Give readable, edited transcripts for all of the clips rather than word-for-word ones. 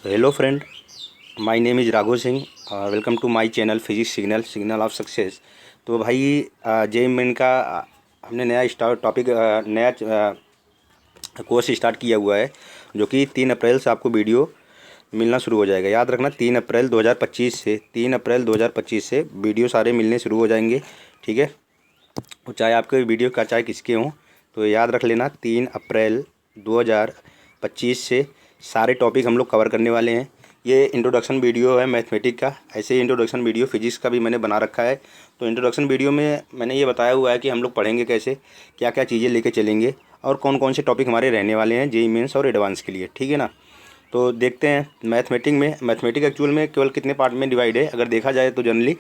Hello friend, my name is Raghav Singh. Welcome to my channel physics signal of success. तो भाई जे main का हमने नया नया कोर्स स्टार्ट किया हुआ है, जो कि 3 अप्रैल से आपको वीडियो मिलना शुरू हो जाएगा। याद रखना, 3 अप्रैल 2025 से वीडियो सारे मिलने शुरू हो जाएंगे। ठीक है, वो चाहे आपके वीडियो का चाहे किसके हों, तो याद रख लेना 3 अप्रैल 2025 से सारे टॉपिक हम लोग कवर करने वाले हैं। ये इंट्रोडक्शन वीडियो है मैथमेटिक का, ऐसे ही इंट्रोडक्शन वीडियो फिजिक्स का भी मैंने बना रखा है। तो इंट्रोडक्शन वीडियो में मैंने ये बताया हुआ है कि हम लोग पढ़ेंगे कैसे, क्या क्या चीज़ें लेके चलेंगे और कौन कौन से टॉपिक हमारे रहने वाले हैं जेईई मेंस और एडवांस के लिए। ठीक है ना। तो देखते हैं मैथमेटिक एक्चुअल में केवल कितने पार्ट में डिवाइड है। अगर देखा जाए तो जनरली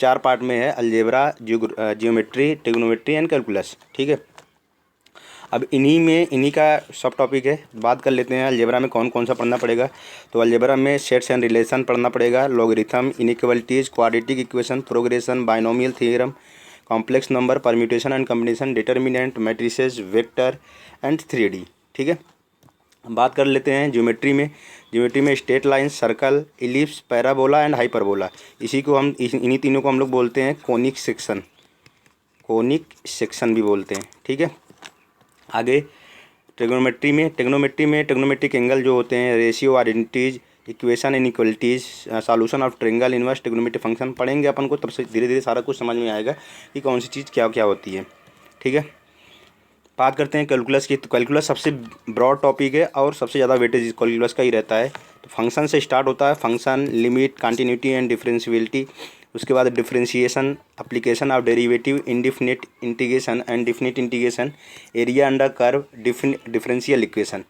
4 पार्ट में है: algebra, geometry, trigonometry and calculus. ठीक है, अब इन्हीं का सब टॉपिक है। बात कर लेते हैं अलजेब्रा में कौन कौन सा पढ़ना पड़ेगा। तो अलजेब्रा में सेट्स एंड रिलेशन पढ़ना पड़ेगा, logarithm, inequalities, quadratic equation, progression, binomial theorem, complex number, permutation and combination, determinant, matrices, vector and 3D। ठीक है, बात कर लेते हैं ज्योमेट्री में straight line, circle, ellipse, parabola and hyperbola. इन्हीं तीनों को हम लोग बोलते हैं कोनिक सेक्शन भी बोलते हैं। ठीक है, आगे ट्रिग्नोमेट्रिक एंगल जो होते हैं, ratio, identities, equation, inequalities, solution of triangle, inverse, trigonometric function पढ़ेंगे अपन को, तब से धीरे धीरे सारा कुछ समझ में आएगा कि कौन सी चीज़ क्या क्या होती है। ठीक है, बात करते हैं कैलकुलस की। तो कैलकुलस सबसे ब्रॉड टॉपिक है और सबसे ज़्यादा वेटेज कैलकुलस का ही रहता है। तो फंक्शन से स्टार्ट होता है, function, limit, continuity and differentiability. उसके बाद differentiation, application of derivative, indefinite integration and definite integration, area under curve, differential equation.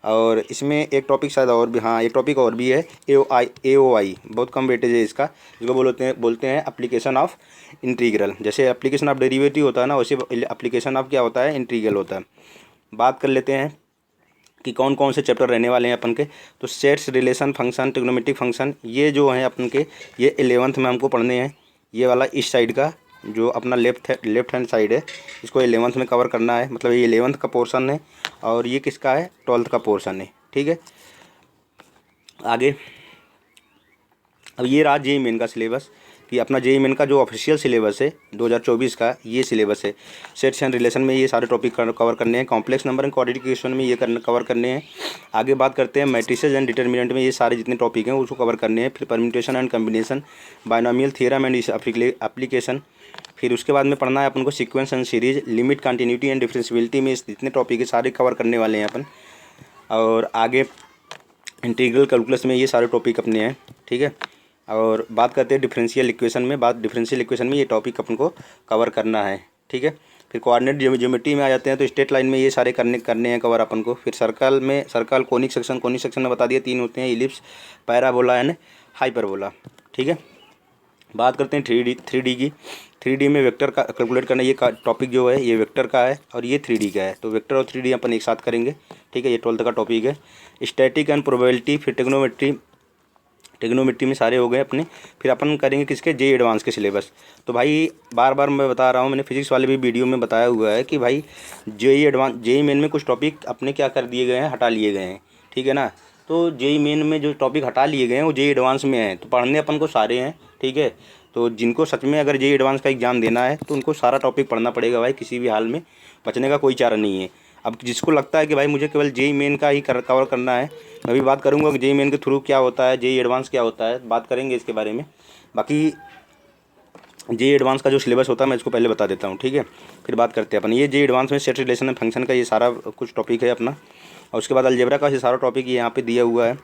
और इसमें एक टॉपिक शायद और भी, हाँ एक टॉपिक और भी है, AOI। बहुत कम वेटेज है इसका, जिसको बोलते हैं एप्लीकेशन ऑफ इंटीग्रल। जैसे एप्लीकेशन ऑफ डेरिवेटिव होता है ना, वैसे एप्लीकेशन ऑफ क्या होता है, इंटीग्रल होता है। बात कर लेते हैं कि कौन कौन से चैप्टर रहने वाले हैं अपन के। तो sets, relation, function, trigonometric function, ये जो हैं अपन के, ये 11th में हमको पढ़ने हैं। ये वाला इस साइड का जो अपना लेफ्ट हैंड साइड है, इसको 11th में कवर करना है। मतलब ये 11th का पोर्शन है और ये किसका है, 12th का पोर्शन है। ठीक है, आगे अब ये रहा जेईई मेन का सिलेबस, कि अपना जेईई मेन का जो ऑफिशियल सिलेबस है 2024 का, ये सिलेबस है। सेट्स एंड रिलेशन में ये सारे टॉपिक कवर करने हैं। Complex number and quadratic equation में ये कवर करने हैं। आगे बात करते हैं मैट्रिसेस एंड डिटर्मिनेंट में, ये सारे जितने टॉपिक हैं उसको कवर करने हैं। फिर permutation and combination, binomial theorem and application. फिर उसके बाद में पढ़ना है अपन को sequence and series, limit, continuity and differentiability में जितने टॉपिक है सारे कवर करने वाले हैं अपन। और आगे इंटीग्रल कैलकुलस में ये सारे टॉपिक अपने हैं। ठीक है, और बात करते हैं डिफरेंशियल इक्वेशन में ये टॉपिक अपन को कवर करना है। ठीक है, फिर कोऑर्डिनेट ज्योमेट्री में आ जाते हैं, तो स्ट्रेट लाइन में ये सारे करने हैं कवर अपन को। फिर सर्कल, कोनिक सेक्शन में बता दिया 3 होते हैं, इलिप्स, पैराबोला एंड हाइपरबोला। ठीक है, बात करते हैं 3D की। 3D में वेक्टर का कैलकुलेट करना, ये टॉपिक जो है ये वेक्टर का है और ये 3D का है। तो वेक्टर और 3D अपन एक साथ करेंगे। ठीक है, ये 12th का टॉपिक है। स्टैटिक एंड प्रोबेबिलिटी, फिर ट्रिग्नोमेट्री में सारे हो गए अपने। फिर अपन करेंगे किसके, जेईई एडवांस के सिलेबस। तो भाई बार बार मैं बता रहा हूँ, मैंने फिजिक्स वाले भी वीडियो में बताया हुआ है कि भाई जेईई मेन में कुछ टॉपिक अपने क्या कर दिए गए हैं, हटा लिए गए हैं। ठीक है ना। तो जेईई मेन में जो टॉपिक हटा लिए गए हैं वो जेईई एडवांस में हैं, तो पढ़ने अपन को सारे हैं। ठीक है, तो जिनको सच में अगर जेईई एडवांस का एग्ज़ाम देना है तो उनको सारा टॉपिक पढ़ना पड़ेगा भाई, किसी भी हाल में बचने का कोई चारा नहीं है। अब जिसको लगता है कि भाई मुझे केवल जेईई मेन का ही कवर करना है, मैं भी बात करूंगा कि जेईई मेन के थ्रू क्या होता है, जेईई एडवांस क्या होता है, बात करेंगे इसके बारे में। बाकी जेईई एडवांस का जो सिलेबस होता है मैं इसको पहले बता देता हूँ। ठीक है, फिर बात करते हैं अपन। ये जेईई एडवांस में सेट, रिलेशन एंड फंक्शन का ये सारा कुछ टॉपिक है अपना। और उसके बाद अलजेब्रा का ये सारा टॉपिक यहाँ पे दिया हुआ है।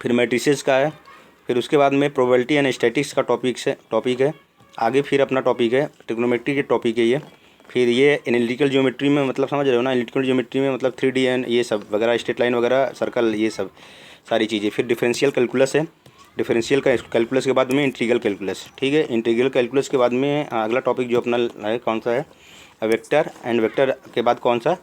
फिर मैट्रिसेस का है। फिर उसके बाद में प्रोबेबिलिटी एंड स्टैटिक्स का टॉपिक है। आगे फिर अपना टॉपिक है ट्रिग्नोमेट्री के टॉपिक है ये। फिर ये एनालिटिकल ज्योमेट्री में, मतलब समझ रहे हो ना, एनालिटिकल ज्योमेट्री में मतलब 3D एंड ये सब वगैरह, स्ट्रेट लाइन वगैरह, सर्कल, ये सब सारी चीज़ें। फिर डिफरेंशियल कैलकुलस है। डिफरेंशियल कैलकुलस के बाद में इंटीग्रल कैलकुलस। ठीक है, इंटीग्रल कैलकुलस के बाद में अगला टॉपिक जो अपना है कौन सा है, वेक्टर। एंड वेक्टर के बाद कौन सा,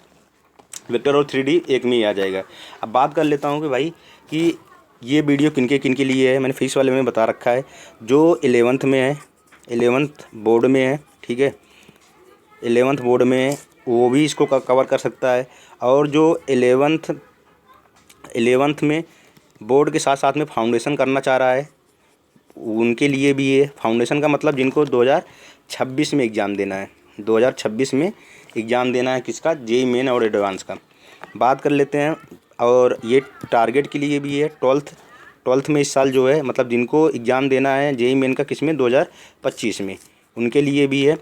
वेक्टर और 3D एक में ही आ जाएगा। अब बात कर लेता हूँ कि भाई कि ये वीडियो किनके लिए है। मैंने फिजिक्स वाले में बता रखा है, जो 11th में है, 11th बोर्ड में है। ठीक है, 11th बोर्ड में वो भी इसको कवर कर सकता है। और जो 11th में बोर्ड के साथ साथ में फाउंडेशन करना चाह रहा है उनके लिए भी है। फाउंडेशन का मतलब जिनको 2026 में एग्ज़ाम देना है, 2026 में एग्ज़ाम देना है किसका, जेईई मेन और एडवांस का बात कर लेते हैं। और ये टारगेट के लिए भी है। ट्वेल्थ में इस साल जो है मतलब जिनको एग्ज़ाम देना है जेईई मेन का किस में 2025 में, उनके लिए भी है।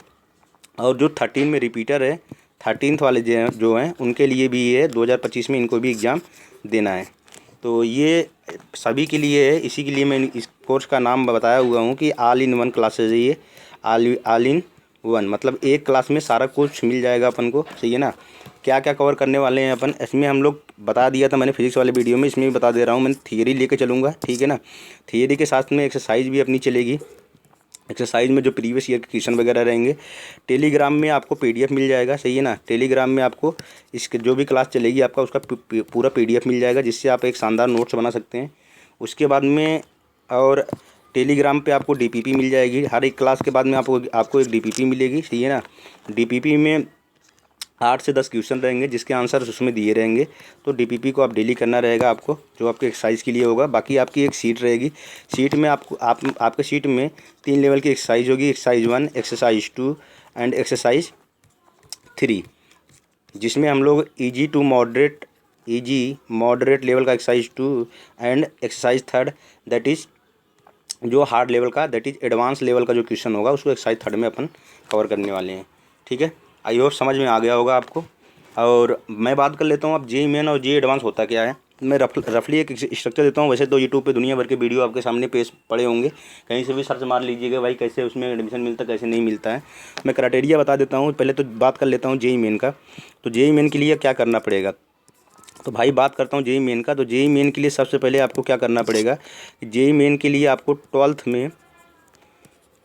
और जो 13 में रिपीटर है, 13th वाले जो हैं उनके लिए भी है 2025 में इनको भी एग्ज़ाम देना है। तो ये सभी के लिए है। इसी के लिए मैं इस कोर्स का नाम बताया हुआ हूँ कि ऑल इन वन क्लासेज है ये। ऑल इन वन मतलब एक क्लास में सारा कुछ मिल जाएगा अपन को, सही है ना। क्या क्या कवर करने वाले हैं अपन, इसमें हम लोग बता दिया था मैंने फिजिक्स वाले वीडियो में, इसमें भी बता दे रहा हूँ। मैं थियरी लेके चलूँगा, ठीक है ना। थियरी के साथ में एक्सरसाइज भी अपनी चलेगी। एक्सरसाइज में जो प्रीवियस ईयर के क्वेश्चन वगैरह रहेंगे। टेलीग्राम में आपको पीडीएफ मिल जाएगा, सही है ना। टेलीग्राम में आपको इसके जो भी क्लास चलेगी आपका उसका पूरा पीडीएफ मिल जाएगा, जिससे आप एक शानदार नोट्स बना सकते हैं। उसके बाद में और टेलीग्राम पे आपको डीपीपी मिल जाएगी। हर एक क्लास के बाद में आपको एक डीपीपी मिलेगी, सही है ना। डीपीपी में 8 से 10 क्वेश्चन रहेंगे जिसके आंसर उसमें दिए रहेंगे। तो डीपीपी को आप डेली करना रहेगा आपको, जो आपके एक्सरसाइज के लिए होगा। बाकी आपकी एक शीट रहेगी, शीट में आपके शीट में 3 लेवल की एक्सरसाइज होगी, एक्सरसाइज 1, एक्सरसाइज 2 एंड एक्सरसाइज 3, जिसमें हम लोग ईजी मॉडरेट लेवल का exercise 2 and exercise 3 that is जो हार्ड लेवल का, दैट इज़ एडवांस लेवल का जो क्वेश्चन होगा उसको एक्सरसाइज 3 में अपन कवर करने वाले हैं, ठीक है। आई होप समझ में आ गया होगा आपको। और मैं बात कर लेता हूँ अब जेईई मेन और जेईई एडवांस होता क्या है। मैं रफली एक स्ट्रक्चर देता हूँ। वैसे तो यूट्यूब पे दुनिया भर के वीडियो आपके सामने पेश पड़े होंगे, कहीं से भी सर्च मार लीजिएगा भाई कैसे उसमें एडमिशन मिलता है कैसे नहीं मिलता है। मैं क्राइटेरिया बता देता हूँ। पहले तो बात कर लेता हूँ जेईई मेन का। तो जेईई मेन के लिए क्या करना पड़ेगा, तो भाई बात करता हूँ जेईई मेन का। तो जेईई मेन के लिए सबसे पहले आपको क्या करना पड़ेगा, जेईई मेन के लिए आपको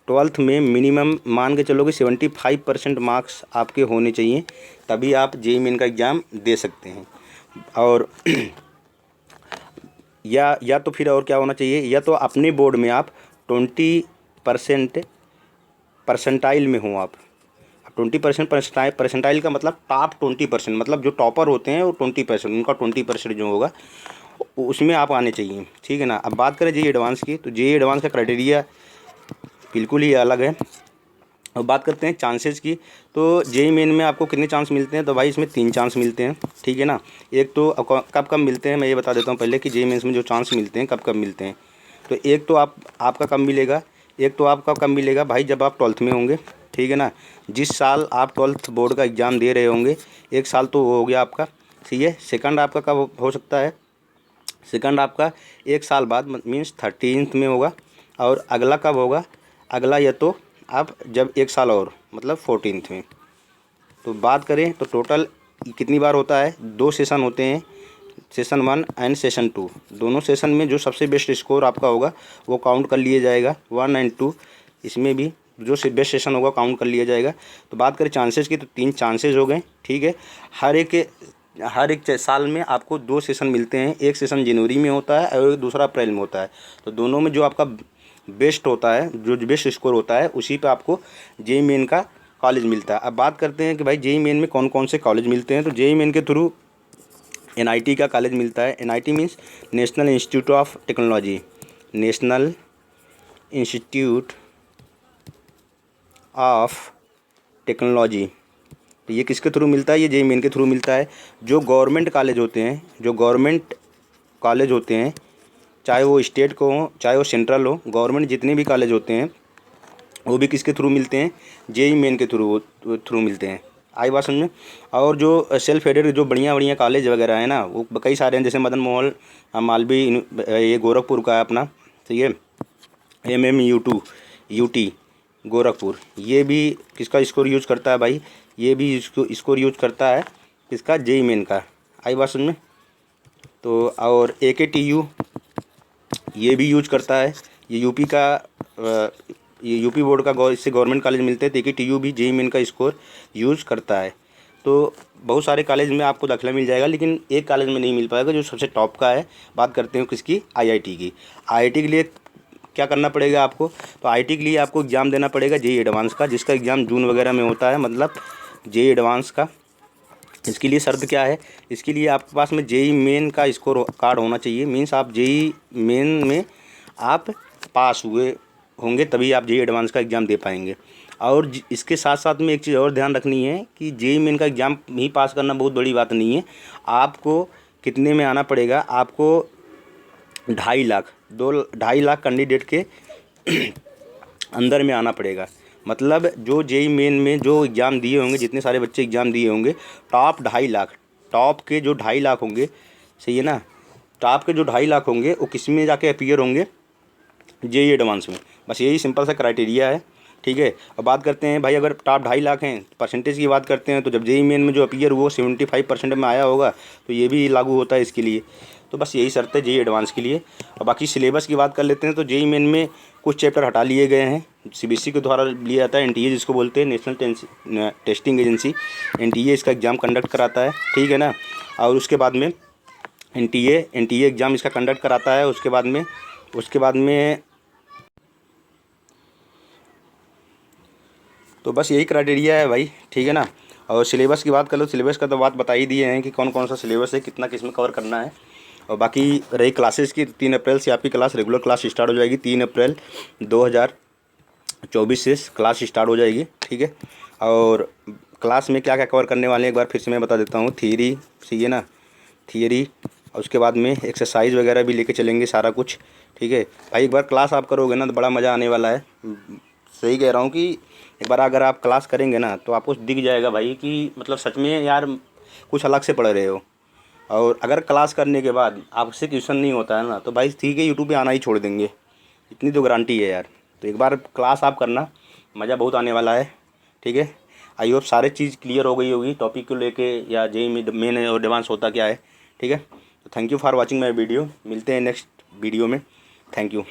ट्वेल्थ में मिनिमम मान के चलो कि 75% मार्क्स आपके होने चाहिए, तभी आप जेईई मेन का एग्ज़ाम दे सकते हैं। और या तो फिर और क्या होना चाहिए, या तो अपने बोर्ड में आप 20% परसेंटाइल में हो आप। 20% परसेंटाइल का मतलब टॉप 20%, मतलब जो टॉपर होते हैं वो 20%, उनका 20% जो होगा उसमें आप आने चाहिए, ठीक है ना। अब बात करें जेईई एडवांस की, तो जेईई एडवांस का क्राइटेरिया बिल्कुल ही अलग है। अब बात करते हैं चांसेस की। तो जेईई मेन में आपको कितने चांस मिलते हैं, तो भाई इसमें 3 चांस मिलते हैं, ठीक है ना। एक तो कब मिलते हैं मैं ये बता देता हूँ पहले कि जेईई मेंस में जो चांस मिलते हैं कब मिलते हैं। तो एक तो आपका कब मिलेगा, भाई जब आप 12th में होंगे, ठीक है ना। जिस साल आप 12th बोर्ड का एग्ज़ाम दे रहे होंगे, एक साल तो वो हो गया आपका, ठीक है। सेकंड आपका कब हो सकता है, सेकंड आपका 1 साल बाद मीन्स 13th में होगा। और अगला कब होगा, अगला या तो आप जब 1 साल और मतलब 14th में। तो बात करें तो टोटल कितनी बार होता है, 2 सेशन होते हैं, सेशन 1 एंड सेशन 2। दोनों सेशन में जो सबसे बेस्ट स्कोर आपका होगा वो काउंट कर लिया जाएगा, 1 एंड 2। इसमें भी जो बेस्ट सेशन होगा काउंट कर लिया जाएगा। तो बात करें चांसेस की, तो 3 चांसेस हो गए, ठीक है। हर एक साल में आपको 2 सेशन मिलते हैं। एक सेशन जनवरी में होता है और दूसरा अप्रैल में होता है। तो दोनों में जो आपका बेस्ट होता है, जो बेस्ट स्कोर होता है, उसी पे आपको जेईई मेन का कॉलेज मिलता है। अब बात करते हैं कि भाई जेईई मेन में कौन कौन से कॉलेज मिलते हैं। तो जेईई मेन के थ्रू एनआईटी का कॉलेज मिलता है। NIT means national institute of technology, national institute of technology. तो ये किसके थ्रू मिलता है, ये जेईई मेन के थ्रू मिलता है। जो गवर्नमेंट कॉलेज होते हैं, चाहे वो स्टेट को हो चाहे वो सेंट्रल हो, गवर्नमेंट जितने भी कॉलेज होते हैं वो भी किसके थ्रू मिलते हैं, जेईई मेन के थ्रू मिलते हैं। आई बात समझ में। और जो सेल्फ एडेड जो बढ़िया कॉलेज वगैरह है ना, वो कई सारे हैं, जैसे मदन मोहन मालवीय, ये गोरखपुर का है अपना, तो ये MMU2 यूटी गोरखपुर, ये भी किसका स्कोर यूज करता है भाई, ये भी इसको स्कोर यूज करता है इसका जेईई मेन का। आई बात समझ में। तो और AKTU ये भी यूज करता है, ये यूपी का ये यूपी बोर्ड का इससे गवर्नमेंट कॉलेज मिलते हैं। तो AKTU भी जेईई मेन का स्कोर यूज करता है। तो बहुत सारे कॉलेज में आपको दाखिला मिल जाएगा, लेकिन एक कॉलेज में नहीं मिल पाएगा जो सबसे टॉप का है। बात करते हैं किसकी, IIT की। IIT के लिए क्या करना पड़ेगा आपको, तो IIT के लिए आपको एग्ज़ाम देना पड़ेगा जेईई एडवांस का, जिसका एग्ज़ाम जून वगैरह में होता है, मतलब जेईई एडवांस का इसके लिए शर्त क्या है, इसके लिए आपके पास में जेई मेन का स्कोर कार्ड होना चाहिए। मीन्स आप जेई मेन में आप पास हुए होंगे तभी आप जेई एडवांस का एग्ज़ाम दे पाएंगे। और इसके साथ साथ में एक चीज़ और ध्यान रखनी है कि जेई मेन का एग्ज़ाम ही पास करना बहुत बड़ी बात नहीं है। आपको कितने में आना पड़ेगा, आपको 2.5 लाख कैंडिडेट के अंदर में आना पड़ेगा। मतलब जो जेई मेन में जो एग्ज़ाम दिए होंगे, जितने सारे बच्चे एग्ज़ाम दिए होंगे, टॉप 2.5 लाख, टॉप के जो 2.5 लाख होंगे, सही है ना, टॉप के जो 2.5 लाख होंगे वो किस में जाके अपीयर होंगे, जेई एडवांस में। बस यही सिंपल सा क्राइटेरिया है, ठीक है। अब बात करते हैं भाई, अगर टॉप 2.5 लाख हैं, परसेंटेज की बात करते हैं, तो जब जेई मेन में जो अपीयर हुआ 75% में आया होगा तो ये भी लागू होता है इसके लिए। तो बस यही शर्त है जेई एडवांस के लिए। और बाकी सिलेबस की बात कर लेते हैं, तो जेई मेन में कुछ चैप्टर हटा लिए गए हैं, सीबीएसई के द्वारा लिया जाता है। एनटीए जिसको बोलते हैं, नेशनल टेस्टिंग एजेंसी, एनटीए इसका एग्ज़ाम कंडक्ट कराता है, ठीक है ना। और उसके बाद में एनटीए एग्ज़ाम इसका कंडक्ट कराता है। उसके बाद में तो बस यही क्राइटेरिया है भाई, ठीक है ना। और सिलेबस की बात कर लो, सिलेबस का तो बात बता ही दिए हैं कि कौन कौन सा सिलेबस है, कितना किस में कवर करना है। और बाकी रही क्लासेस की, 3 अप्रैल से आपकी क्लास रेगुलर क्लास स्टार्ट हो जाएगी। 3 अप्रैल 2024 से क्लास स्टार्ट हो जाएगी, ठीक है। और क्लास में क्या क्या कवर करने वाले हैं एक बार फिर से मैं बता देता हूँ। थियरी, सही है ना, थियरी, और उसके बाद में एक्सरसाइज वगैरह भी लेके चलेंगे सारा कुछ, ठीक है भाई। एक बार क्लास आप करोगे ना तो बड़ा मज़ा आने वाला है। सही कह रहा हूँ कि एक बार अगर आप क्लास करेंगे ना तो आपको दिख जाएगा भाई कि मतलब सच में यार कुछ अलग से पढ़ रहे हो। और अगर क्लास करने के बाद आपसे क्वेश्चन नहीं होता है ना तो भाई ठीक है, यूट्यूब पे आना ही छोड़ देंगे, इतनी तो गारंटी है यार। तो एक बार क्लास आप करना, मज़ा बहुत आने वाला है, ठीक है। आई होप सारे चीज़ क्लियर हो गई होगी टॉपिक को लेके, या जेई मेन और एडवांस होता क्या है, ठीक है। तो thank you for watching my video, मिलते हैं नेक्स्ट वीडियो में, थैंक यू।